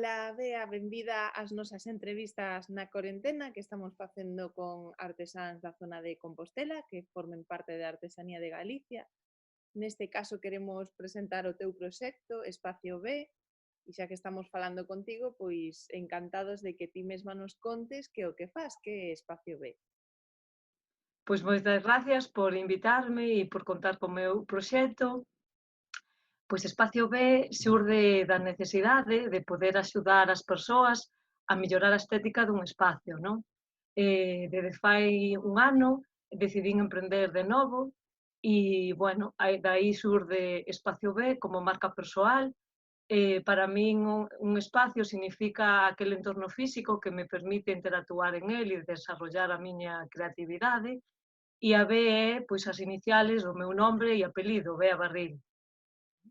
Ola, Bea, benvida ás nosas entrevistas na corentena que estamos facendo con artesáns da zona de Compostela que formen parte da Artesanía de Galicia. Neste caso queremos presentar o teu proxecto, Espacio B, e xa que estamos falando contigo, pois encantados de que ti mesma nos contes que o que fas, que é Espacio B. Pois moitas gracias por invitarme e por contar co meu proxecto. Pois Espacio B xurde da necesidade de poder axudar as persoas a mellorar a estética dun espacio, non? Desde fai un ano decidín emprender de novo e, bueno, dai xurde Espacio B como marca persoal. Para min un espacio significa aquel entorno físico que me permite interactuar en el e desarrollar a miña creatividade. E a B é, pois, as iniciales do meu nombre e apelido, Bea Barril.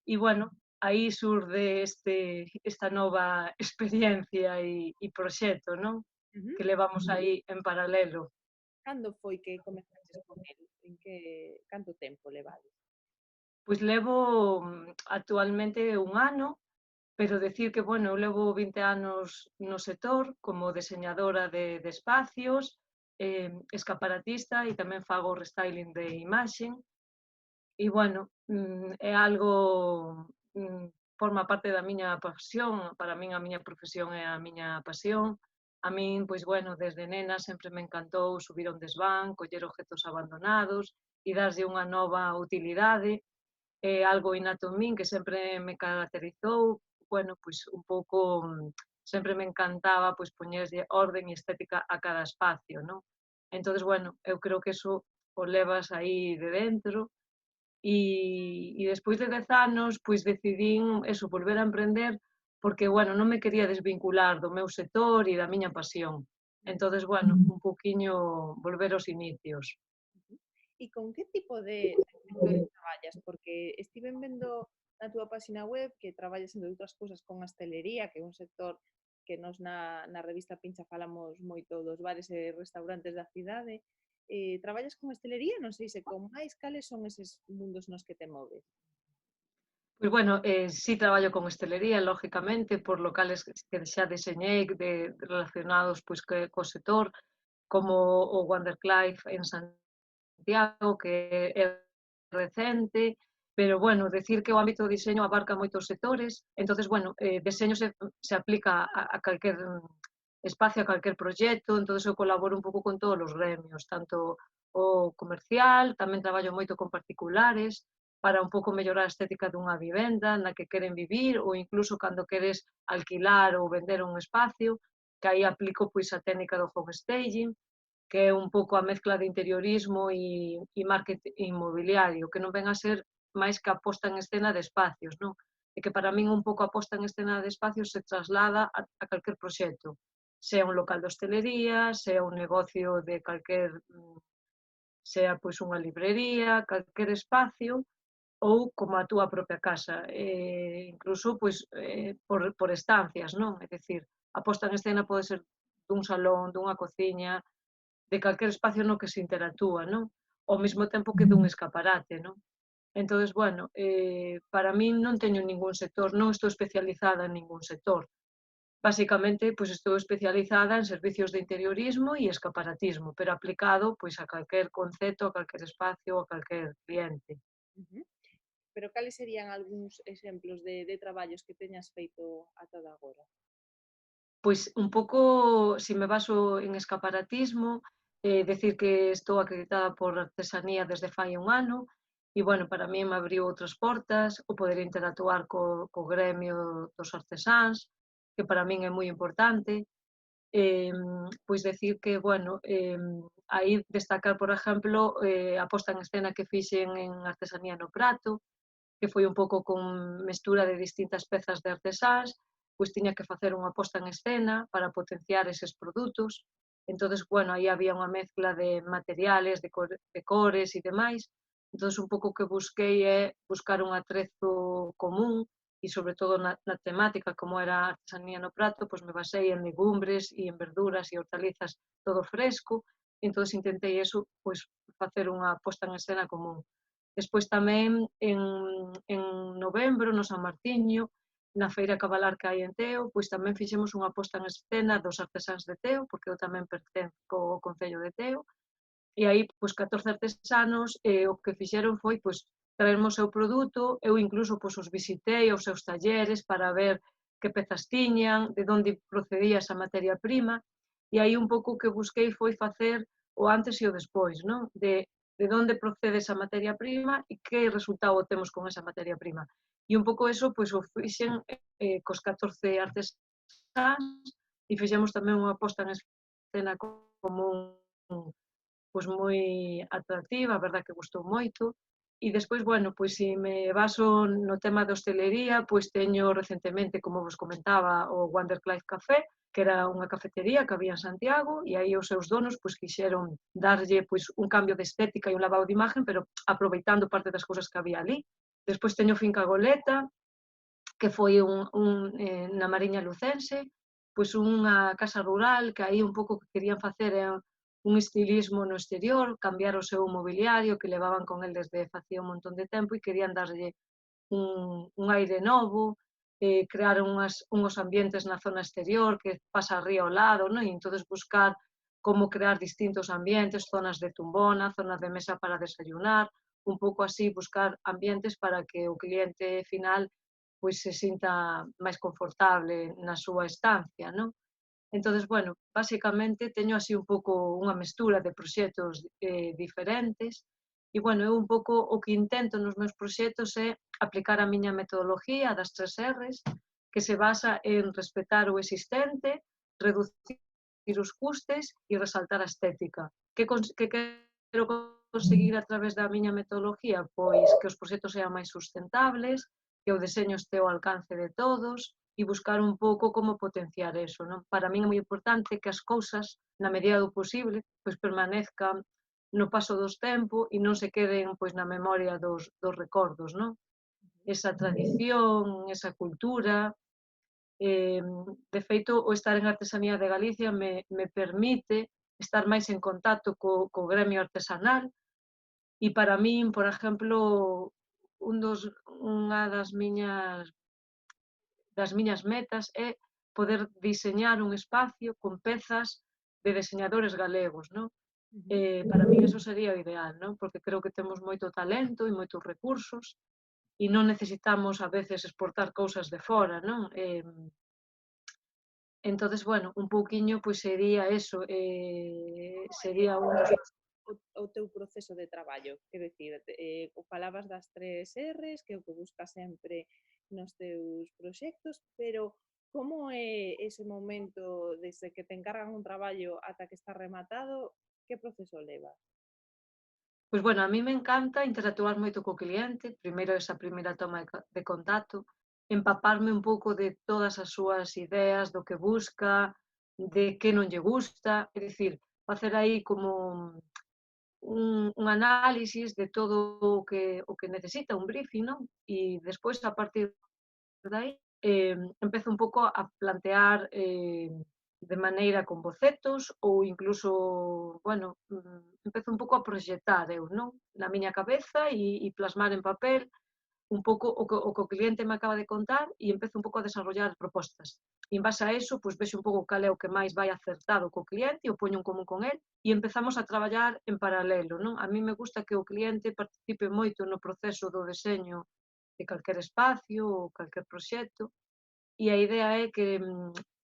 E, bueno, aí xurde esta nova experiencia e proxecto, non? Uh-huh. Que levamos aí en paralelo. Cando foi que comezaches con el? Canto tempo levades? Pois levo actualmente un ano, pero decir que, bueno, eu levo 20 anos no sector como deseñadora de espacios, escaparatista e tamén fago restyling de imaxe. E, bueno, é algo, forma parte da miña pasión, para min a miña profesión é a miña pasión. A min, pois, bueno, desde nena sempre me encantou subir a un desván, coller objetos abandonados e darlle unha nova utilidade. É algo innato en min que sempre me caracterizou, bueno, pois un pouco, sempre me encantaba pois poñerlle orden e estética a cada espacio, non? Entonces, bueno, eu creo que eso o levas aí de dentro. E despois de 10 anos, pois decidín eso, volver a emprender, porque, bueno, non me quería desvincular do meu sector e da miña pasión. Entonces, bueno, un pouquiño volver aos inicios. E con que tipo de sectores traballas? Porque estiven vendo na túa página web que traballas entre outras cousas con hostelería, que é un sector que nos na revista Pincha falamos moito dos bares e restaurantes da cidade. Traballas con hostelería? Non sei se con máis, cales son eses mundos nos que te moves? Pois, bueno, sí traballo con hostelería, lógicamente, por locales que xa deseñei relacionados pois co sector, como o Wonderclife en Santiago, que é recente, pero, bueno, decir que o ámbito do diseño abarca moitos sectores. Entonces, bueno, deseño se aplica a calquer espacio, a calquer proxecto. Entonces eu colaboro un pouco con todos os gremios, tanto o comercial, tamén traballo moito con particulares, para un pouco mellorar a estética dunha vivenda na que queren vivir, ou incluso cando queres alquilar ou vender un espacio, que aí aplico pois a técnica do home staging, que é un pouco a mezcla de interiorismo e marketing inmobiliario, que non ven a ser máis que a posta en escena de espacios, non? E que para min un pouco a posta en escena de espacios se traslada a calquer proxecto, sea un local de hostelería, sea un negocio de calquer, sea pois unha librería, calquer espacio, ou como a túa propia casa, incluso pois, por estancias, non? É dicir, a posta en escena pode ser dun salón, dunha cociña, de calquer espacio no que se interactúa, non? Ao mesmo tempo que dun escaparate, non? Entonces, bueno, para min non teño ningún sector, non estou especializada en ningún sector. Basicamente, pois estou especializada en servicios de interiorismo e escaparatismo, pero aplicado pois a calquer concepto, a calquer espacio, a calquer cliente. Uh-huh. Pero cales serían algúns exemplos de traballos que teñas feito ata de agora? Pois un pouco, se me baso en escaparatismo, decir que estou acreditada por artesanía desde fai un ano e, bueno, para min me abriu outras portas, o poder interactuar co gremio dos artesáns, que para min é moi importante. Pois decir que, bueno, aí destacar, por exemplo, a posta en escena que fixen en Artesanía no Prato, que foi un pouco con mestura de distintas pezas de artesáns, pois tiña que facer unha posta en escena para potenciar eses produtos. Entonces, bueno, aí había unha mezcla de materiales, de cores e demais. Entonces, un pouco o que busquei é buscar un atrezo común e, sobre todo, na temática, como era a artesanía no prato, pois me basei en legumbres e en verduras e hortalizas todo fresco. Entonces, intentei eso, pois, facer unha posta en escena común. Despois tamén en novembro, no San Martiño, na feira cabalar que hai en Teo, pois tamén fixemos unha posta en escena dos artesáns de Teo, porque eu tamén pertenzo ao Concello de Teo, e aí, pois, 14 artesanos, o que fixeron foi, pois, traerme o seu produto, eu incluso, pois, os visitei, os seus talleres, para ver que pezas tiñan, de onde procedía esa materia prima, e aí un pouco o que busquei foi facer o antes e o despois, non? De onde procede esa materia prima e que resultado temos con esa materia prima. E un pouco eso, pois, o fixen cos 14 artesáns e fixemos tamén unha posta en escena como un pois moi atractiva, a verdad que gustou moito. E despois, bueno, pois se me baso no tema da hostelería, pois teño recentemente, como vos comentaba, o Wonderclife Café, que era unha cafetería que había en Santiago, e aí os seus donos pois quixeron darlle pois un cambio de estética e un lavado de imagen, pero aproveitando parte das cousas que había ali. Despois teño Finca Goleta, que foi na Mariña Lucense, pois unha casa rural que aí un pouco que querían facer é un estilismo no exterior, cambiar o seu mobiliario que levaban con el desde facía un montón de tempo e querían darlle un aire novo, crear unhos ambientes na zona exterior que pasa a río ao lado, non? E entonces buscar como crear distintos ambientes, zonas de tumbona, zonas de mesa para desayunar, un pouco así buscar ambientes para que o cliente final pois se sinta máis confortable na súa estancia, non? Entonces, bueno, basicamente teño así un pouco unha mestura de proxectos diferentes e, bueno, eu un pouco o que intento nos meus proxectos é aplicar a miña metodoloxía das 3 Rs, que se basa en respetar o existente, reducir os custes e resaltar a estética. Que quero conseguir a través da miña metodoloxía? Pois que os proxectos sean máis sustentables, que o deseño este ao alcance de todos e buscar un pouco como potenciar eso, non? Para min é moi importante que as cousas, na medida do posible, pois permanezcan no paso dos tempo e non se queden pois na memoria dos recordos, non? Esa tradición, esa cultura, de feito, o estar en Artesanía de Galicia me permite estar máis en contacto co gremio artesanal e para min, por exemplo, unha das miñas metas é poder diseñar un espacio con pezas de deseñadores galegos, non? Ujú. Para min eso sería o ideal, non? Porque creo que temos moito talento e moitos recursos e non necesitamos a veces exportar cousas de fora, non? Entonces, bueno, un pouquiño pois sería eso, sería un dos O teu proceso de traballo, quero dicir, falabas das 3 Rs, que é o que buscas sempre nos teus proxectos, pero como é ese momento desde que te encargan un traballo ata que está rematado, que proceso levas? Pois, bueno, a mí me encanta interactuar moito co cliente, primeiro esa primeira toma de contacto, empaparme un pouco de todas as súas ideas, do que busca, de que non lle gusta, é dicir, facer aí como un análisis de todo o que necesita, un briefing, non? E despois, a partir de aí, empezo un pouco a plantear de maneira con bocetos ou incluso, bueno, empezo un pouco a proxectar eu, non? Na miña cabeza e plasmar en papel un pouco o que o cliente me acaba de contar e empezo un pouco a desarrollar propostas. E en base a eso, pois vexo un pouco cal é o que máis vai acertado co cliente, o poño en común con el e empezamos a traballar en paralelo, non? A mí me gusta que o cliente participe moito no proceso do deseño de calquer espacio ou calquer proxecto e a idea é que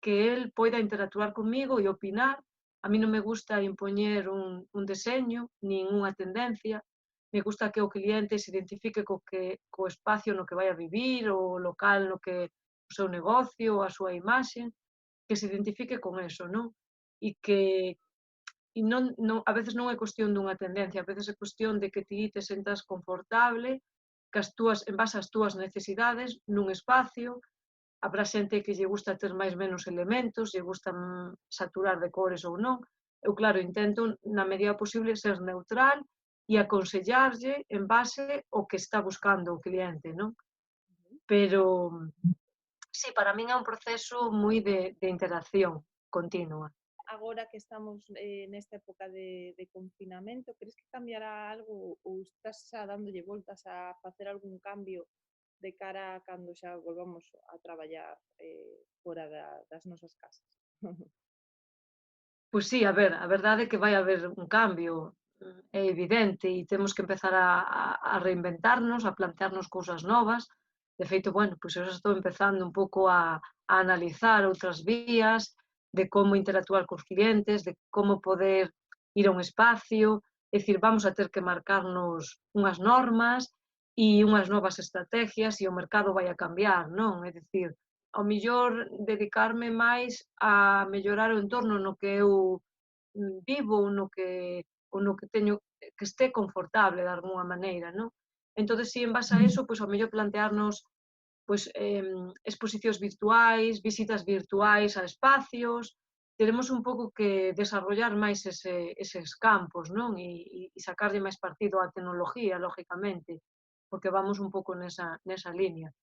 el poida interactuar comigo e opinar. A mí non me gusta impoñer un deseño, nin unha tendencia, me gusta que o cliente se identifique co espacio no que vai a vivir, o local no que o seu negocio, a súa imaxe, que se identifique con eso, non? E que e non, a veces non é cuestión dunha tendencia, a veces é cuestión de que ti te sentas confortable, que en base ás túas necesidades, nun espacio. Habrá xente que lle gusta ter máis menos elementos, lle gusta saturar de cores ou non. Eu, claro, intento, na medida posible, ser neutral e aconsellarlle en base ao que está buscando o cliente, non? Pero, sí, para min é un proceso moi de interacción continua. Agora que estamos nesta época de confinamento, crees que cambiará algo ou estás xa dándolle voltas a facer algún cambio de cara a cando xa volvamos a traballar fora das nosas casas? Pois sí, a ver, a verdade é que vai haber un cambio, é evidente, e temos que empezar a reinventarnos, a plantearnos cousas novas. De feito, bueno, pois eu xa estou empezando un pouco a analizar outras vías de como interactuar cos clientes, de como poder ir a un espacio, é dicir, vamos a ter que marcarnos unhas normas e unhas novas estrategias e o mercado vai a cambiar, non? É dicir, ao millor dedicarme máis a mellorar o entorno no que eu vivo ou no que teño que este confortable de algunha maneira, non? Entonces, si en base a eso, pois ao mellor plantearnos pois exposicións virtuais, visitas virtuais a espacios, teremos un pouco que desarrollar máis eses campos, non? E sacarlle máis partido á tecnología, lógicamente, porque vamos un pouco nesa liña.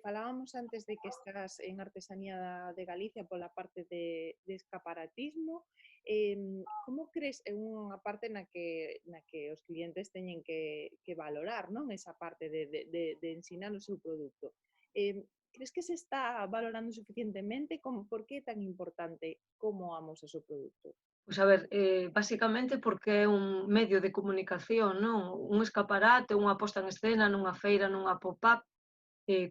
Falábamos antes de que estás en Artesanía de Galicia pola parte de escaparatismo. Como crees, é unha parte na que os clientes teñen que valorar, non, esa parte de ensinar o seu produto. Crees que se está valorando suficientemente? Por que é tan importante como amosa o seu produto? Pois a ver, basicamente porque é un medio de comunicación, non? Un escaparate, unha posta en escena nunha feira, nunha pop-up,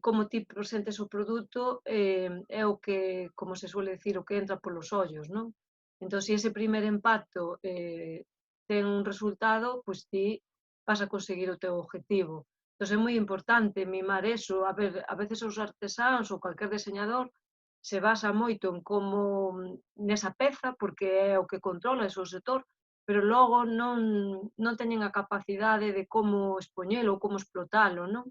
como ti presentes o produto é o que, como se suele dicir, o que entra polos ollos, non? Entón, se ese primer impacto ten un resultado, pois ti vas a conseguir o teu objetivo. Entón, é moi importante mimar eso. A ver, a veces os artesáns ou calquer diseñador se basa moito en como nesa peza, porque é o que controla ese o sector, pero logo non teñen a capacidade de como expoñelo ou como explotalo, non?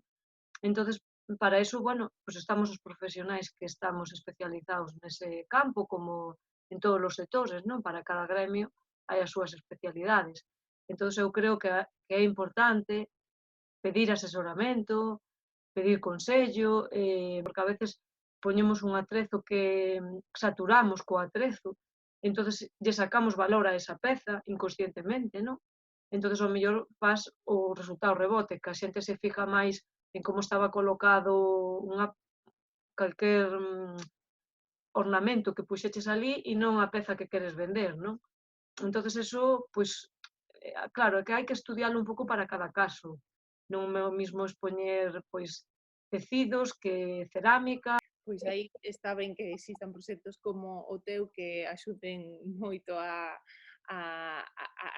Entonces, para eso, bueno, pues estamos os profesionais que estamos especializados nese campo, como en todos os sectores, non? Para cada gremio hai as súas especialidades. Entonces, eu creo que é importante pedir asesoramento, pedir consello, porque a veces poñemos un atrezo que saturamos co atrezo, entonces lle sacamos valor a esa peza inconscientemente, non? Entonces, ao mellor fas o resultado rebote, que a xente se fija máis en como estaba colocado unha calquer ornamento que puxeches ali e non a peza que queres vender, non? Entonces eso, pois, claro, é que hai que estudialo un pouco para cada caso. Non é o mismo expoñer, pois, tecidos que cerámica. Pois aí está ben que existan proxectos como o teu que axuden moito a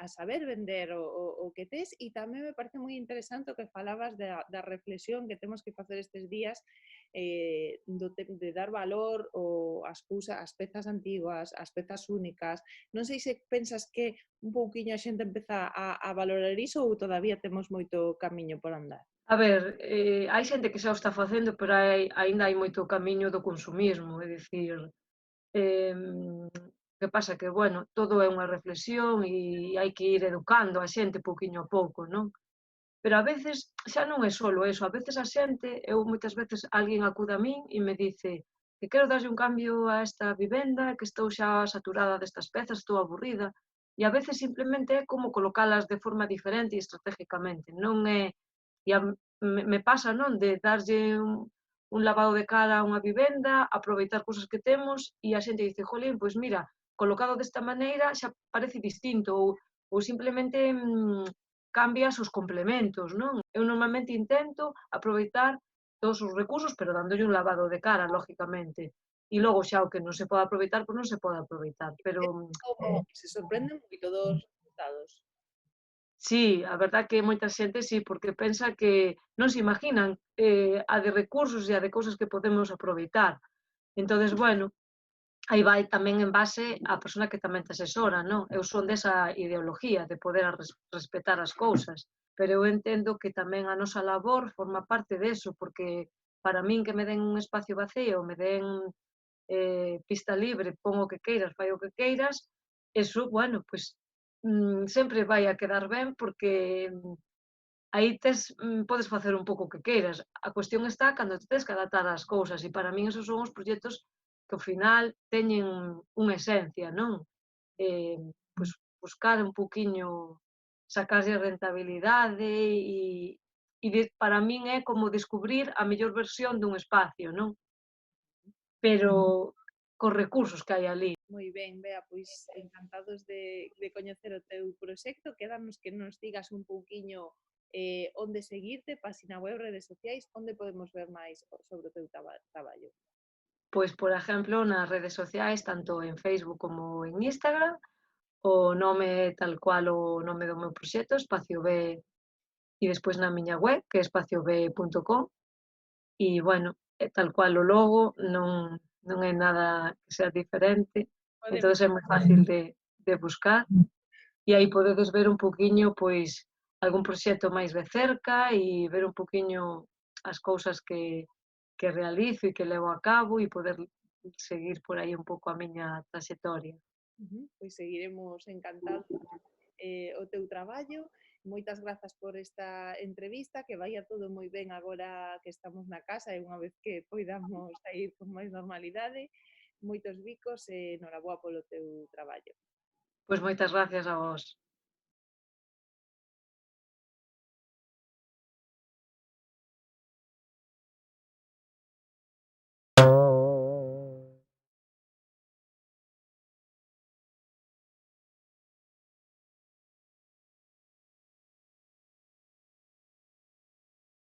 saber vender o que tes, e tamén me parece moi interesante o que falabas da reflexión que temos que facer estes días de dar valor ás pezas antiguas, ás pezas únicas. Non sei se pensas que un pouquiño a xente empeza a valorar iso ou todavía temos moito camiño por andar. A ver, hai xente que xa o está facendo, pero aínda hai moito camiño do consumismo, é dicir, que pasa que, bueno, todo é unha reflexión e hai que ir educando a xente pouquiño a pouco, non? Pero a veces xa non é solo eso, a veces a xente, eu moitas veces alguén acude a min e me dice que quero darlle un cambio a esta vivenda, que estou xa saturada destas pezas, estou aburrida, e a veces simplemente é como colocalas de forma diferente e estratégicamente, non é, e me pasa, non, de darlle un lavado de cara a unha vivenda, aproveitar cousas que temos e a xente dice, jolín, pois mira, colocado desta maneira xa parece distinto, ou simplemente cambias os complementos, non? Eu normalmente intento aproveitar todos os recursos, pero dándolle un lavado de cara, lógicamente. E logo xa o que non se pode aproveitar, pois non se pode aproveitar, pero Como se sorprenden moito dos resultados. sí, a verdad que moita xente sí, porque pensa que non se imaginan a de recursos e a de cousas que podemos aproveitar. Entonces, bueno, aí vai tamén en base á persona que tamén te asesora, non? Eu son desa ideología de poder respetar as cousas, pero eu entendo que tamén a nosa labor forma parte deso, porque para min que me den un espacio vacío, me den pista libre, pon o que queiras, fai o que queiras, eso, bueno, pois sempre vai a quedar ben porque aí podes facer un pouco o que queiras. A cuestión está cando te tes que adaptar ás cousas e para min esos son os proxectos que ao final teñen unha esencia, non? Eh, pois buscar un pouquiño, sacarlle rentabilidade para min é como descubrir a mellor versión dun espacio, non? Pero cos recursos que hai ali. Moi ben, Bea, pois encantados de coñecer o teu proxecto. Quédanos que nos digas un pouquiño onde seguirte, páxina web, redes sociais, onde podemos ver máis sobre o teu traballo. Pois, por exemplo, nas redes sociais, tanto en Facebook como en Instagram, o nome tal cual o nome do meu proxecto, Espacio B, e despois na miña web, que é espaciob.com, e, bueno, tal cual o logo, non é nada que sea diferente, entonces Podemos é moi fácil de buscar, e aí podedes ver un poquiño, pois, algún proxecto máis de cerca e ver un poquiño as cousas que realizo e que levo a cabo e poder seguir por aí un pouco a miña traxectoria. Pois seguiremos encantados o teu traballo. Moitas grazas por esta entrevista, que vaia todo moi ben agora que estamos na casa e unha vez que poidamos sair con máis normalidade. Moitos bicos e noraboa polo teu traballo. Pois moitas gracias a vos.